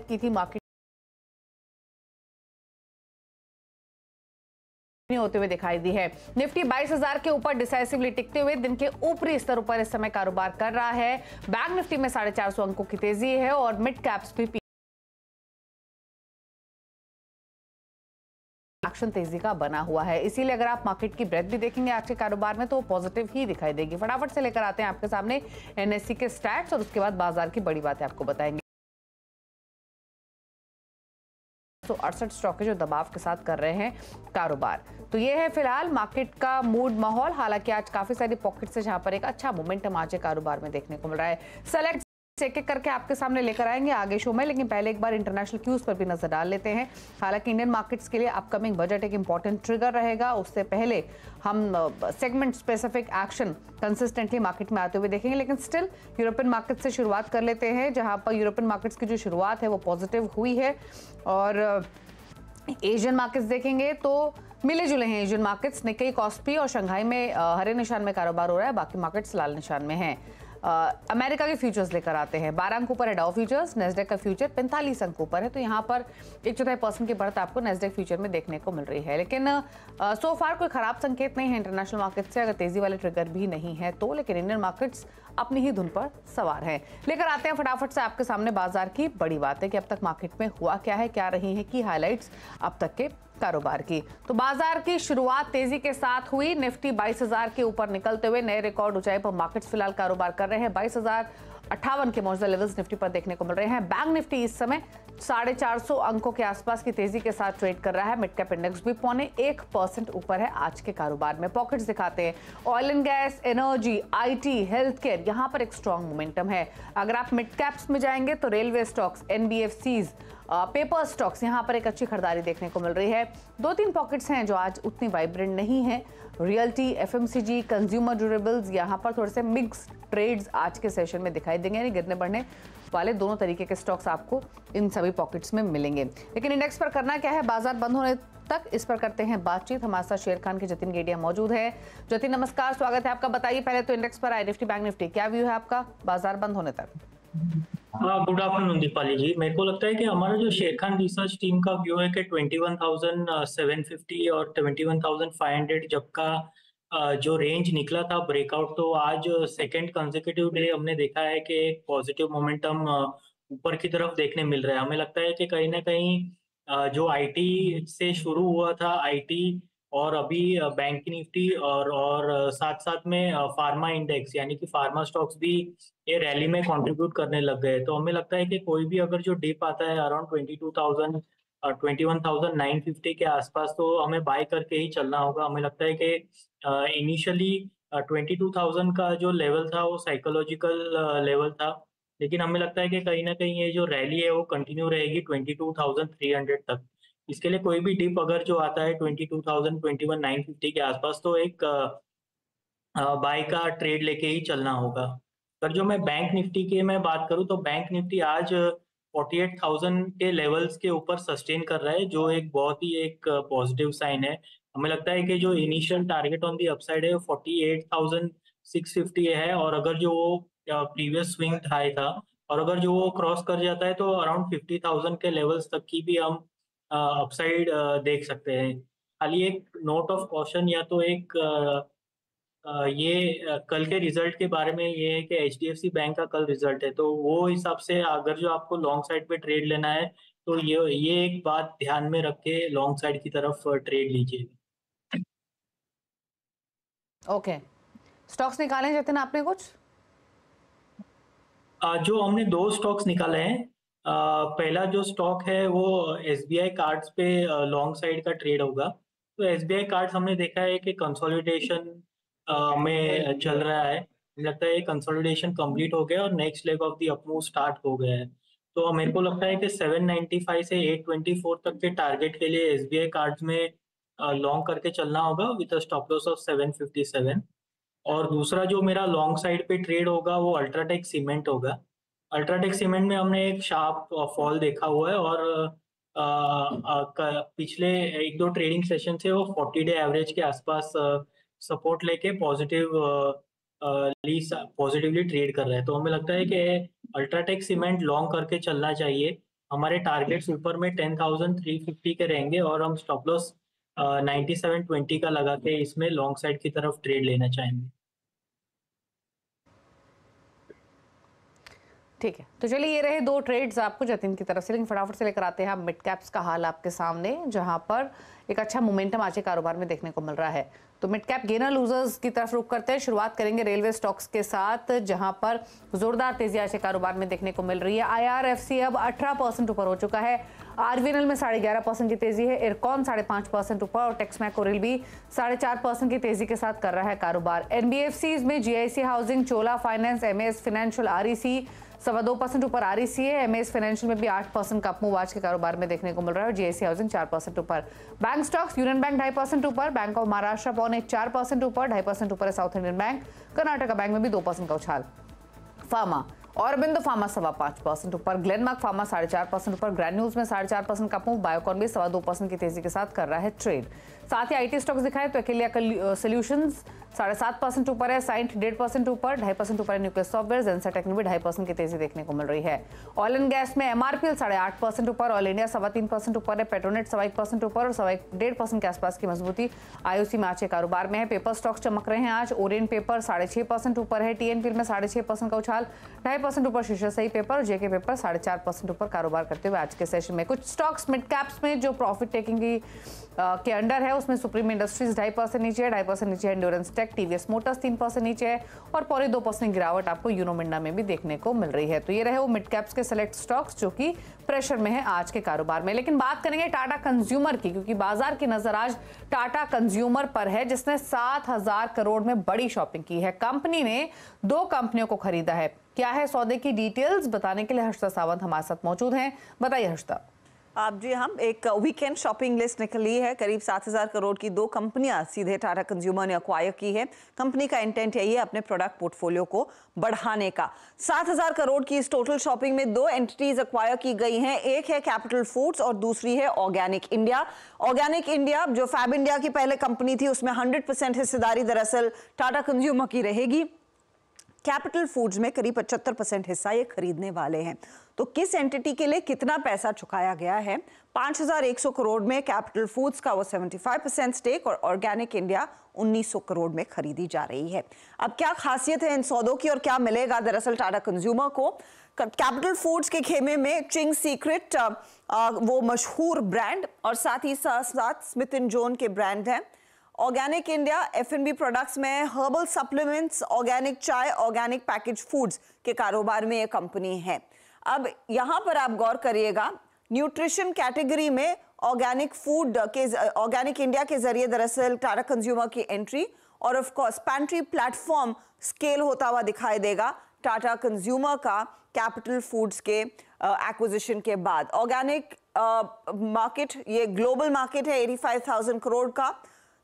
की थी, मार्केट होते हुए दिखाई दी है। निफ्टी 22,000 के ऊपर डिसाइसिवली टिकते हुए दिन के ऊपरी स्तर पर इस समय कारोबार कर रहा है। बैंक निफ्टी में 450 अंकों की तेजी है और मिड कैप्स भी एक्शन तेजी का बना हुआ है। इसीलिए अगर आप मार्केट की ब्रेथ भी देखेंगे आज के कारोबार में तो पॉजिटिव ही दिखाई देगी। फटाफट से लेकर आते हैं आपके सामने एनएससी के स्टैट्स और उसके बाद बाजार की बड़ी बातें आपको बताएंगे। 168 स्टॉक है जो दबाव के साथ कर रहे हैं कारोबार। तो ये है फिलहाल मार्केट का मूड माहौल। हालांकि आज काफी सारी पॉकेट्स है जहां पर एक अच्छा मोमेंटम आज कारोबार में देखने को मिल रहा है। सेलेक्ट एक एक करके आपके सामने लेकर आएंगे आगे शो में, लेकिन पहले एक बार इंटरनेशनल क्यूज पर भी नजर डाल लेते हैं। हालांकि इंडियन मार्केट्स के लिए अपकमिंग बजट एक इंपॉर्टेंट ट्रिगर रहेगा, उससे पहले हम segment specific action consistently market में आते हुए देखेंगे। लेकिन स्टिल यूरोपियन मार्केट से शुरुआत कर लेते हैं, जहां पर यूरोपियन मार्केट्स की जो शुरुआत है वो पॉजिटिव हुई है। और एशियन मार्केट्स देखेंगे तो मिले जुले हैं एशियन मार्केट्स। निक्केई, कॉस्पी और शंघाई में हरे निशान में कारोबार हो रहा है, बाकी मार्केट्स लाल निशान में हैं। अमेरिका के फ्यूचर्स लेकर आते हैं। 12 अंकों पर है डाउ फ्यूचर्स, नेस्डेक का फ्यूचर 45 अंकों पर है, तो यहाँ पर 1/4% की बढ़त आपको नेस्डेक फ्यूचर में देखने को मिल रही है। लेकिन सो फार कोई खराब संकेत नहीं है इंटरनेशनल मार्केट से, अगर तेजी वाले ट्रिगर भी नहीं है तो। लेकिन इंडियन मार्केट्स अपनी ही धुन पर सवार है। लेकर आते हैं फटाफट से आपके सामने बाजार की बड़ी बातें कि अब तक मार्केट में हुआ क्या है, क्या रही है की हाईलाइट्स अब तक के कारोबार की। तो बाजार की शुरुआत तेजी के साथ हुई। निफ्टी 22,000 के ऊपर निकलते हुए नए रिकॉर्ड ऊंचाई पर मार्केट्स फिलहाल कारोबार कर रहे हैं। 22,058 के मौजूदा लेवल्स निफ्टी पर देखने को मिल रहे हैं। बैंक निफ्टी इस समय 450 अंकों के आसपास की तेजी के साथ ट्रेड कर रहा है। मिड कैप इंडेक्स भी 0.1% ऊपर है आज के कारोबार में। पॉकेट्स दिखाते हैं, oil and gas, energy, IT, health care, यहां पर एक स्ट्रॉन्ग मोमेंटम है। अगर आप मिड कैप्स में जाएंगे तो railway stocks, NBFCs, paper stocks, यहां पर एक अच्छी खरीदारी देखने को मिल रही है। 2-3 पॉकेट्स हैं जो आज उतनी वाइब्रेंट नहीं है। रियल्टी, एफएमसीजी, कंज्यूमर ड्यूरेबल्स, यहां पर थोड़े से मिक्स ट्रेड्स आज के सेशन में दिखाई देंगे, यानी गिरने बढ़ने वाले दोनों तरीके के स्टॉक्स आपको इन सभी पॉकेट्स में मिलेंगे। लेकिन इंडेक्स पर करना क्या है बाजार बंद होने तक, इस पर करते हैं बातचीत। हमारे साथ शेर खान के जतिन गेडिया मौजूद है। जतिन नमस्कार, स्वागत है आपका। बताइए पहले तो इंडेक्स पर आए निफ्टी, बैंक निफ्टी, क्या व्यू है आपका बाजार बंद होने तक? हाँ, गुड आफ्टरनून दीपाली जी। मेरे को लगता है कि हमारा जो शेर खान रिसर्च टीम का व्यू है कि 21,750 और 21,500 जब का जो रेंज निकला था ब्रेकआउट, तो आज सेकेंड कंसेक्यूटिव डे हमने देखा है कि एक पॉजिटिव मोमेंटम ऊपर की तरफ देखने मिल रहा है। हमें लगता है कि कहीं ना कहीं जो आईटी से शुरू हुआ था, आईटी और अभी बैंक निफ्टी और साथ साथ में फार्मा इंडेक्स यानी कि फार्मा स्टॉक्स भी ये रैली में कंट्रीब्यूट करने लग गए। तो हमें लगता है कि कोई भी अगर जो डिप आता है अराउंड 22,000 और 21,950 के आसपास, तो हमें बाय करके ही चलना होगा। हमें लगता है कि इनिशियली 22,000 का जो लेवल था वो साइकोलॉजिकल लेवल था, लेकिन हमें लगता है कि कहीं ना कहीं ये जो रैली है वो कंटिन्यू रहेगी 22,300 तक। इसके लिए कोई भी डिप अगर जो आता है 22,000 21,950 के आसपास, तो एक बाय का ट्रेड लेके ही चलना होगा। पर जो मैं बैंक निफ्टी की मैं बात करूं तो बैंक निफ्टी आज 48,000 के लेवल्स के ऊपर सस्टेन कर रहा है, जो एक बहुत ही एक पॉजिटिव साइन है। हमें लगता है कि जो initial target on the upside है वो 48,650 है, और अगर जो वो प्रीवियस स्विंग हाई था और अगर जो वो क्रॉस कर जाता है तो अराउंड 50,000 के लेवल्स तक की भी हम अपसाइड देख सकते हैं। खाली एक नोट ऑफ कॉशन या तो एक कल के रिजल्ट के बारे में ये है कि एचडीएफसी बैंक का कल रिजल्ट है, तो वो हिसाब से अगर जो आपको लॉन्ग साइड पे ट्रेड लेना है तो ये एक बात ध्यान में रख के लॉन्ग साइड की तरफ ट्रेड लीजिए। ओके, स्टॉक्स निकाले जतिन आपने कुछ? जो हमने दो स्टॉक्स निकाले हैं, पहला जो स्टॉक है वो एसबीआई कार्ड्स पे लॉन्ग साइड का ट्रेड होगा। तो एसबीआई कार्ड्स हमने देखा है कि कंसोलिडेशन में चल रहा है। मुझे लगता है कंसोलिडेशन कंप्लीट हो गया और next leg of the up move start हो गया है। तो मेरे को लगता है कि 795 से 824 तक के टारगेट के लिए एसबीआई कार्ड्स में लॉन्ग करके चलना होगा विद स्टॉप लॉस ऑफ 757। और दूसरा जो मेरा लॉन्ग साइड पे ट्रेड होगा वो अल्ट्राटेक सीमेंट होगा। अल्ट्राटेक सीमेंट में हमने एक शार्प फॉल देखा हुआ है, और पिछले एक दो ट्रेडिंग सेशन से वो 40 डे एवरेज के आसपास सपोर्ट लेके पॉजिटिवली ट्रेड कर रहा है। तो हमें लगता है कि अल्ट्राटेक सीमेंट लॉन्ग करके चलना चाहिए। हमारे टारगेट्स ऊपर में 10,350 के रहेंगे और हम स्टॉप लॉस 9720 का लगा के इसमें लॉन्ग साइड की तरफ ट्रेड लेना चाहेंगे। ठीक है, तो चलिए ये रहे दो ट्रेड्स आपको जतिन की तरफ से, लेकिन फटाफट से लेकर आते हैं मिड कैप्स का हाल आपके सामने, जहां पर एक अच्छा मोमेंटम आज के कारोबार में देखने को मिल रहा है। तो मिड कैप गेनर लूजर्स की तरफ रुख करते हैं। शुरुआत करेंगे रेलवे स्टॉक्स के साथ, जहां पर जोरदार तेजी आज के कारोबार में देखने को मिल रही है। IRFC अब 18% ऊपर हो चुका है। RVNL में 11.5% की तेजी है। इरकॉन 5.5% ऊपर और टेक्समैक ओरिल भी 4.5% की तेजी के साथ कर रहा है कारोबार। NBFCs में GIC हाउसिंग, चोला फाइनेंस, MAS फाइनेंशियल, REC 2.25% ऊपर REC है। MAS फाइनेंशियल में भी 8% का अपमूव आज के कारोबार में देखने को मिल रहा है और GIC हाउसिंग 4% ऊपर। बैंक स्टॉक्स, यूनियन बैंक 2.5% ऊपर, बैंक ऑफ महाराष्ट्र 4% ऊपर, 2.5% ऊपर है south Indian bank, Karnataka bank में भी 2% का उछाल। फार्मा, ऑरबिंदो फार्मा 5.25% ऊपर, ग्लेनमार्क फार्मा 4.5% ऊपर, ग्रैन्यूल्स में 4.5% का मूव, बायोकॉन भी 2.25% की तेजी के साथ कर रहा है ट्रेड। साथ ही IT स्टॉक्स दिखाए तो अकेलिया सोल्यूशंस 7.5% ऊपर है, साइंट 1.5% ऊपर, 2.5% ऊपर है न्यूक्लियस सॉफ्टवेयर, जेंसाटेक में भी 2.5% की तेजी देखने को मिल रही है। ऑयल एंड गैस में MRPL 8.5% ऊपर, ऑयल इंडिया 3.25% ऊपर है, पेट्रोनेट 1% ऊपर और 1.5% के आसपास की मजबूती IOC में आज के कारोबार में है। पेपर स्टॉक्स चमक रहे हैं आज, ओरिएंट पेपर 6.5% ऊपर है, TNPL में 6.5% का उछाल, 2.5% ऊपर शीर्षक सही पेपर और JK पेपर 4.5% ऊपर कारोबार करते हुए आज के सेशन में। कुछ स्टॉक्स मिड कैप्स में जो प्रॉफिट टेकिंग के अंडर है, उसमें सुप्रीम इंडस्ट्रीज 2.5% नीचे है, 2.5% नीचे है एंड्योरेंस टेक, TVS मोटर्स 3% नीचे है और 2% गिरावट आपको यूनो मिंडा में भी देखने को मिल रही है। तो ये रहे वो मिड कैप्स के सेलेक्ट स्टॉक्स जो कि प्रेशर में है आज के कारोबार में। लेकिन बात करेंगे टाटा कंज्यूमर की, क्योंकि बाजार की नजर आज टाटा कंज्यूमर पर है, जिसने 7,000 करोड़ में बड़ी शॉपिंग की है। कंपनी ने 2 कंपनियों को खरीदा है। क्या है सौदे की डिटेल्स बताने के लिए हर्षिता सावंत हमारे साथ मौजूद हैं। बताइए हर्षिता। आप जी, हम एक वीकेंड शॉपिंग लिस्ट निकली है। करीब 7,000 करोड़ की 2 कंपनियां सीधे टाटा कंज्यूमर ने एक्वायर की है। कंपनी का इंटेंट यही है अपने प्रोडक्ट पोर्टफोलियो को बढ़ाने का। 7,000 करोड़ की इस टोटल शॉपिंग में 2 एंटिटीज एक्वायर की गई हैं। एक है कैपिटल फूड्स और दूसरी है ऑर्गेनिक इंडिया। ऑर्गेनिक इंडिया जो फैब इंडिया की पहले कंपनी थी, उसमें 100% हिस्सेदारी दरअसल टाटा कंज्यूमर की रहेगी। कैपिटल फूड्स में करीब 75% हिस्सा ये खरीदने वाले हैं। तो किस एंटिटी के लिए कितना पैसा चुकाया गया है? 5,100 करोड़ में कैपिटल फूड्स का वो 75% स्टेक और ऑर्गेनिक इंडिया 1,900 करोड़ में खरीदी जा रही है। अब क्या खासियत है इन सौदों की और क्या मिलेगा दरअसल टाटा कंज्यूमर को? कैपिटल फूड्स के खेमे में चिंग्स सीक्रेट वो मशहूर ब्रांड और साथ ही साथ स्मिथ एंड जॉन के ब्रांड हैं। ऑर्गेनिक इंडिया F&B प्रोडक्ट्स में हर्बल सप्लीमेंट्स, ऑर्गेनिक चाय, ऑर्गेनिक पैकेज फूड्स के कारोबार में ये कंपनी है। अब यहां पर आप गौर करिएगा, न्यूट्रिशन कैटेगरी में ऑर्गेनिक फूड के ऑर्गेनिक इंडिया के जरिए दरअसल टाटा कंज्यूमर की एंट्री और of course pantry platform scale होता हुआ दिखाई देगा टाटा कंज्यूमर का कैपिटल फूड्स के एक्विजिशन के बाद। ऑर्गेनिक मार्केट ये ग्लोबल मार्केट है 85,000 करोड़ का।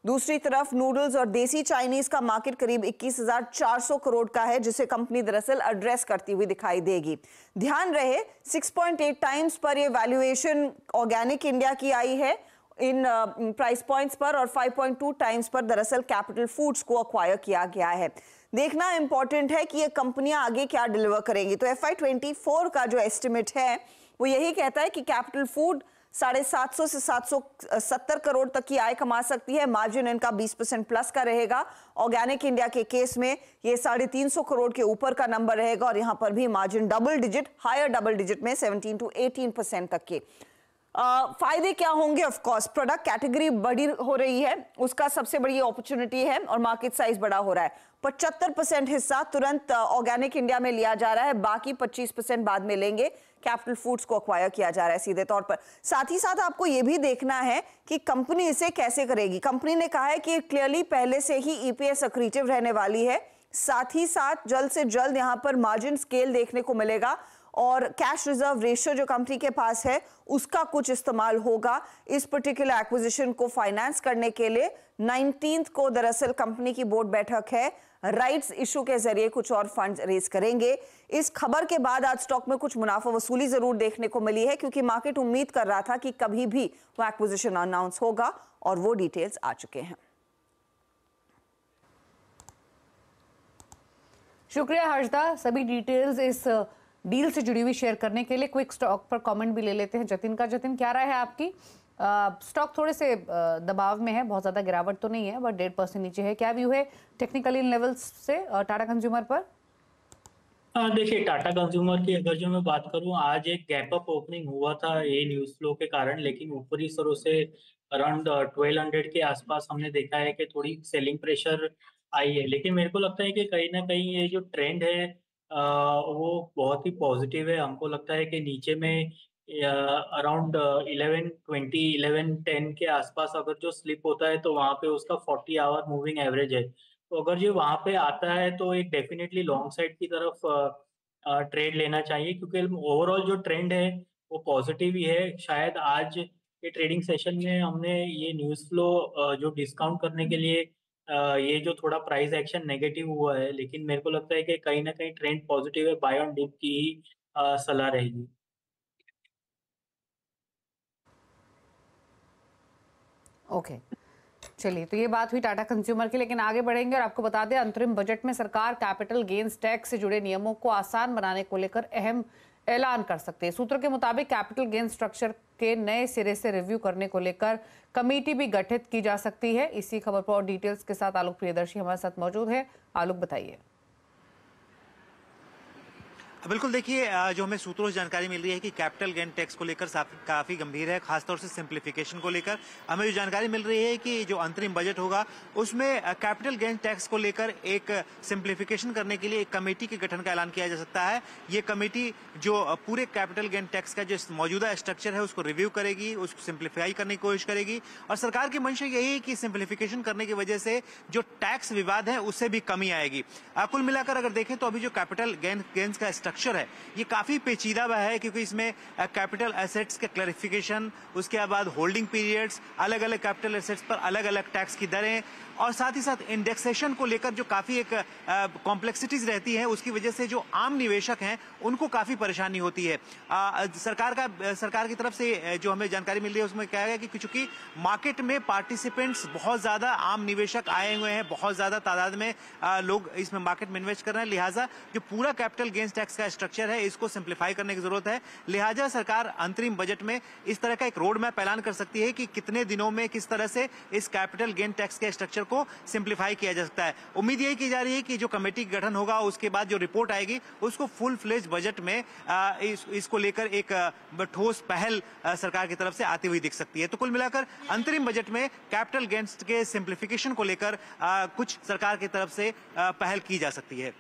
दूसरी तरफ नूडल्स और देसी चाइनीज का मार्केट करीब 21,400 करोड़ का है, जिसे कंपनी दरअसल एड्रेस करती हुई दिखाई देगी। ध्यान रहे 6.8 टाइम्स पर ये वैल्यूएशन ऑर्गेनिक इंडिया की आई है इन प्राइस पॉइंट्स पर और 5.2 टाइम्स पर दरअसल कैपिटल फूड्स को एक्वायर किया गया है। देखना इंपॉर्टेंट है कि ये कंपनियां आगे क्या डिलीवर करेंगी। तो FY24 का जो एस्टिमेट है वो यही कहता है कि कैपिटल फूड 750 से 770 करोड़ तक की आय कमा सकती है। मार्जिन इनका 20% प्लस का रहेगा। ऑर्गेनिक इंडिया के केस में ये 350 करोड़ के ऊपर का नंबर रहेगा और यहां पर भी मार्जिन हायर डबल डिजिट में 17 to 18% तक के। फायदे क्या होंगे? ऑफ कोर्स प्रोडक्ट कैटेगरी बड़ी हो रही है, उसका सबसे बड़ी अपॉर्चुनिटी है और मार्केट साइज बड़ा हो रहा है। 75% हिस्सा तुरंत ऑर्गेनिक इंडिया में लिया जा रहा है, बाकी 25% बाद में लेंगे। कैपिटल फूड्स को एक्वायर किया जा रहा है सीधे तौर पर। साथ ही साथ आपको यह भी देखना है कि कंपनी इसे कैसे करेगी। कंपनी ने कहा है कि क्लियरली पहले से ही EPS एक्रीटिव रहने वाली है। साथ ही साथ जल्द से जल्द यहां पर मार्जिन स्केल देखने को मिलेगा और कैश रिजर्व रेशियो जो कंपनी के पास है उसका कुछ इस्तेमाल होगा इस पर्टिकुलर एक्विजिशन को फाइनेंस करने के लिए। 19 को दरअसल कंपनी की बोर्ड बैठक है, राइट्स इशू के जरिए कुछ और फंड्स रेज करेंगे। इस खबर के बाद आज स्टॉक में कुछ मुनाफा वसूली जरूर देखने को मिली है, क्योंकि मार्केट उम्मीद कर रहा था कि कभी भी वो एक्विजिशन अनाउंस होगा और वो डिटेल्स आ चुके हैं। शुक्रिया हर्षदा, सभी डिटेल्स इस डील से जुड़ी हुई शेयर करने के लिए। क्विक स्टॉक पर कमेंट भी ले लेते हैं जतिन का। जतिन, क्या राय है आपकी? स्टॉक थोड़े से दबाव में है, बहुत ज्यादा गिरावट तो नहीं है, बट 1.5% नीचे है। क्या व्यू है टेक्निकल इन लेवल्स से टाटा कंज्यूमर पर? देखिए, टाटा कंज्यूमर की अगर जो मैं बात करूं, आज एक गैप अप ओपनिंग हुआ था ये न्यूज फ्लो के कारण, लेकिन ऊपरी स्तरों से अराउंड 1200 के आसपास हमने देखा है कि थोड़ी सेलिंग प्रेशर आई है। लेकिन मेरे को लगता है कि कहीं ना कहीं ये जो ट्रेंड है वो बहुत ही पॉजिटिव है। हमको लगता है कि नीचे में अराउंड 1110 के आसपास अगर जो स्लिप होता है तो वहां पे उसका 40 आवर मूविंग एवरेज है। तो अगर जो वहां पे आता है तो एक डेफिनेटली लॉन्ग साइड की तरफ ट्रेड लेना चाहिए, क्योंकि ओवरऑल जो ट्रेंड है वो पॉजिटिव ही है। शायद आज के ट्रेडिंग सेशन में हमने ये न्यूज़ फ्लो जो डिस्काउंट करने के लिए ये जो थोड़ा प्राइस एक्शन नेगेटिव हुआ है, लेकिन मेरे को लगता है कि कहीं ना कहीं ट्रेंड पॉजिटिव है। बाय ऑन डिप की ही सलाह रहेगी। ओके, चलिए, तो ये बात हुई टाटा कंज्यूमर की। लेकिन आगे बढ़ेंगे और आपको बता दें, अंतरिम बजट में सरकार कैपिटल गेन्स टैक्स से जुड़े नियमों को आसान बनाने को लेकर अहम ऐलान कर सकते हैं। सूत्रों के मुताबिक कैपिटल गेन स्ट्रक्चर के नए सिरे से रिव्यू करने को लेकर कमेटी भी गठित की जा सकती है। इसी खबर पर और डिटेल्स के साथ आलोक प्रियदर्शी हमारे साथ मौजूद है। आलोक, बताइए। बिल्कुल, देखिए, जो हमें सूत्रों से जानकारी मिल रही है कि कैपिटल गेन टैक्स को लेकर काफी गंभीर है, खासतौर से सिंप्लीफिकेशन को लेकर। हमें जो जानकारी मिल रही है कि जो अंतरिम बजट होगा उसमें कैपिटल गेन टैक्स को लेकर एक सिंप्लीफिकेशन करने के लिए एक कमेटी के गठन का ऐलान किया जा सकता है। ये कमेटी जो पूरे कैपिटल गेन टैक्स का जो मौजूदा स्ट्रक्चर है उसको रिव्यू करेगी, उसको सिंप्लीफाई करने की कोशिश करेगी। और सरकार की मंशा यही है कि सिंप्लीफिकेशन करने की वजह से जो टैक्स विवाद है उससे भी कमी आएगी। कुल मिलाकर अगर देखें तो अभी जो कैपिटल गेन्स का स्ट्रक्चर है ये काफी पेचीदा है, क्योंकि इसमें कैपिटल एसेट्स के क्लैरिफिकेशन, उसके बाद होल्डिंग पीरियड्स, अलग अलग कैपिटल एसेट्स पर अलग अलग टैक्स की दरें, और साथ ही साथ इंडेक्सेशन को लेकर जो काफी एक कॉम्प्लेक्सिटीज रहती है, उसकी वजह से जो आम निवेशक हैं उनको काफी परेशानी होती है। सरकार की तरफ से जो हमें जानकारी मिल रही है उसमें क्या है कि चूंकि मार्केट में पार्टिसिपेंट्स बहुत ज्यादा आम निवेशक आए हुए हैं, बहुत ज्यादा तादाद में लोग इसमें मार्केट में इन्वेस्ट कर रहे हैं, लिहाजा जो पूरा कैपिटल गेन्स टैक्स का स्ट्रक्चर है इसको सिंप्लीफाई करने की जरूरत है। लिहाजा सरकार अंतरिम बजट में इस तरह का एक रोड मैप ऐलान कर सकती है कि कितने दिनों में किस तरह से इस कैपिटल गेन टैक्स के स्ट्रक्चर को सिंप्लीफाई किया जा सकता है। उम्मीद यही की जा रही है कि जो कमेटी का गठन होगा उसके बाद जो रिपोर्ट आएगी उसको फुल फ्लेज बजट में इसको लेकर एक ठोस पहल सरकार की तरफ से आती हुई दिख सकती है। तो कुल मिलाकर अंतरिम बजट में कैपिटल गेन्स के सिंप्लीफिकेशन को लेकर कुछ सरकार की तरफ से पहल की जा सकती है।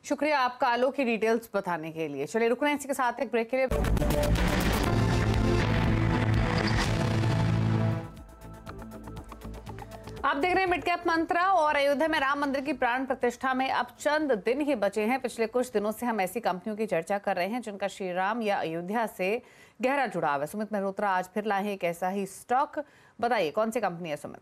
शुक्रिया आपका आलोक की डिटेल्स बताने के लिए। चलिए, रुकना इसी के साथ एक ब्रेक के लिए। आप देख रहे हैं मिड कैप मंत्रा, और अयोध्या में राम मंदिर की प्राण प्रतिष्ठा में अब चंद दिन ही बचे हैं। पिछले कुछ दिनों से हम ऐसी कंपनियों की चर्चा कर रहे हैं जिनका श्री राम या अयोध्या से गहरा जुड़ाव है। सुमित मेहरोत्रा आज फिर लाए हैं एक ऐसा ही स्टॉक। बताइए, कौन सी कंपनी है सुमित?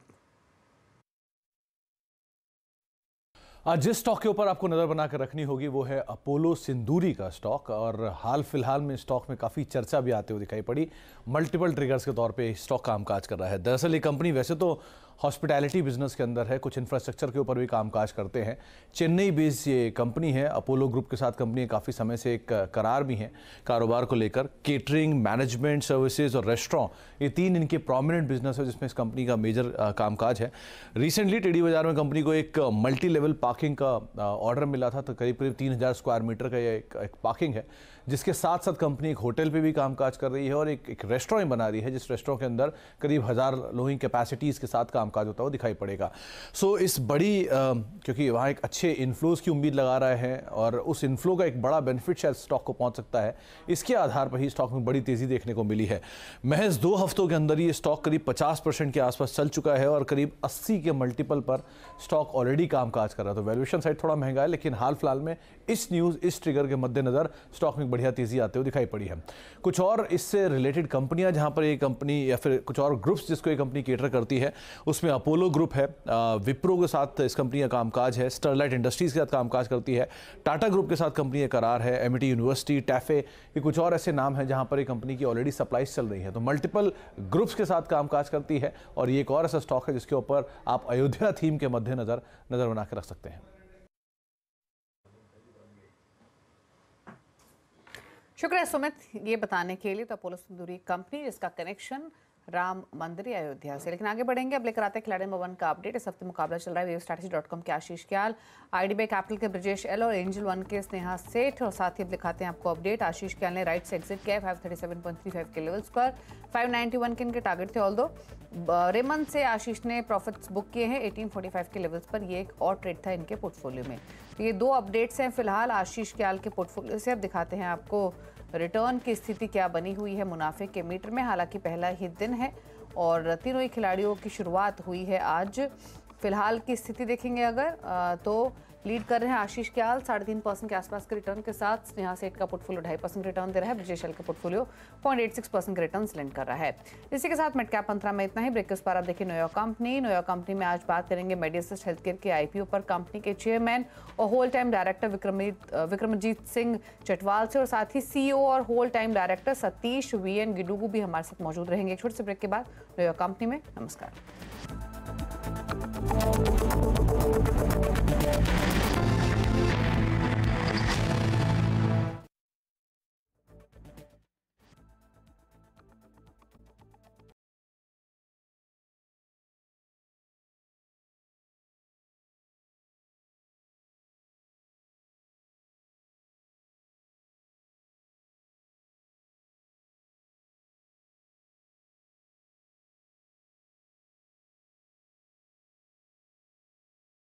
आज जिस स्टॉक के ऊपर आपको नजर बनाकर रखनी होगी वो है अपोलो सिंदूरी का स्टॉक, और हाल फिलहाल में स्टॉक में काफ़ी चर्चा भी आते हुए दिखाई पड़ी। मल्टीपल ट्रिगर्स के तौर पे स्टॉक कामकाज कर रहा है। दरअसल ये कंपनी वैसे तो हॉस्पिटैलिटी बिजनेस के अंदर है, कुछ इंफ्रास्ट्रक्चर के ऊपर भी कामकाज करते हैं। चेन्नई बेस्ड ये कंपनी है। अपोलो ग्रुप के साथ कंपनी काफ़ी समय से एक करार भी है कारोबार को लेकर। केटरिंग, मैनेजमेंट सर्विसेज और रेस्टोरेंट, ये तीन इनके प्रोमिनेंट बिजनेस है जिसमें इस कंपनी का मेजर कामकाज है। रिसेंटली टेडी बाजार में कंपनी को एक मल्टी लेवल पार्किंग का ऑर्डर मिला था, तो करीब 3000 स्क्वायर मीटर का ये एक पार्किंग है, जिसके साथ साथ कंपनी एक होटल पे भी कामकाज कर रही है और एक रेस्टोरेंट बना रही है, जिस रेस्टोरेंट के अंदर करीब 1000 लोगों की कैपेसिटीज़ के साथ कामकाज होता हुआ दिखाई पड़ेगा। सो इस बड़ी क्योंकि वहाँ एक अच्छे इन्फ्लोज की उम्मीद लगा रहे हैं और उस इन्फ्लो का एक बड़ा बेनिफिट शायद स्टॉक को पहुँच सकता है, इसके आधार पर ही स्टॉक में बड़ी तेज़ी देखने को मिली है। महज 2 हफ्तों के अंदर ये स्टॉक करीब 50% के आसपास चल चुका है और करीब 80 के मल्टीपल पर स्टॉक ऑलरेडी कामकाज कर रहा है। तो वैल्यूएशन साइड थोड़ा महंगा है, लेकिन हाल फिलहाल में इस न्यूज़, इस ट्रिगर के मद्देनजर स्टॉक में बढ़िया तेज़ी आते हुए दिखाई पड़ी है। कुछ और इससे रिलेटेड कंपनियां जहां पर ये कंपनी या फिर कुछ और ग्रुप्स जिसको ये कंपनी केटर करती है, उसमें अपोलो ग्रुप है, विप्रो के साथ इस कंपनी का कामकाज है, स्टरलाइट इंडस्ट्रीज के साथ कामकाज करती है, टाटा ग्रुप के साथ कंपनी का करार है, एमिटी यूनिवर्सिटी, टैफे, ये कुछ और ऐसे नाम हैं जहां पर ये कंपनी की ऑलरेडी सप्लाईज चल रही है। तो मल्टीपल ग्रुप्स के साथ कामकाज करती है और ये एक और ऐसा स्टॉक है जिसके ऊपर आप अयोध्या थीम के मद्देनजर नजर बना के रख सकते हैं। शुक्रिया सुमित ये बताने के लिए। तो अपोलो सिंदूरी कंपनी जिसका कनेक्शन राम मंदिर अयोध्या से। लेकिन आगे बढ़ेंगे, अब लेकर आते हैं खिलाड़ी नंबर 1 का अपडेट। इस हफ्ते मुकाबला चल रहा है wavstrategy.com के आशीष क्याल, IDBI कैपिटल के ब्रजेश एल और एंजल 1 के स्नेहा सेठ। और साथ ही अब दिखाते हैं आपको अपडेट। आशीष क्याल ने राइट से एग्जिट किया 537.35 के लेवल्स पर, 591 के इनके टारगेट थे। ऑल्दो रेमन से आशीष ने प्रॉफिट्स बुक किए हैं 1845 के लेवल्स पर। ये एक और ट्रेड था इनके पोर्टफोलियो में। तो ये 2 अपडेट्स हैं फिलहाल आशीष क्याल के पोर्टफोलियो से। अब दिखाते हैं आपको रिटर्न की स्थिति क्या बनी हुई है मुनाफे के मीटर में। हालांकि पहला ही दिन है और तीनों ही खिलाड़ियों की शुरुआत हुई है आज। फिलहाल की स्थिति देखेंगे अगर तो लीड कर रहे हैं आशीष क्याल 3.5% के आसपास के रिटर्न के साथ। स्नेहा सेठ का पोर्टफोलियो 2.5% रिटर्न दे रहा है। ब्रजेश एल का पोर्टफोलियो 0.86% के रिटर्न लेंड कर रहा है। इसी के साथ मिड कैप 15 में इतना ही। ब्रेक के उस पर आप देखिए न्यूयॉर्क कंपनी में आज बात करेंगे मेडिसिस्ट हेल्थकेयर के IPO पर। कंपनी के चेयरमैन और whole time director Vikramjit Singh Chatwal से और साथ ही CEO और whole time director Satish VN Gidugu भी हमारे साथ मौजूद रहेंगे। एक छोटे से ब्रेक के बाद न्यूयॉर्क कंपनी में। नमस्कार।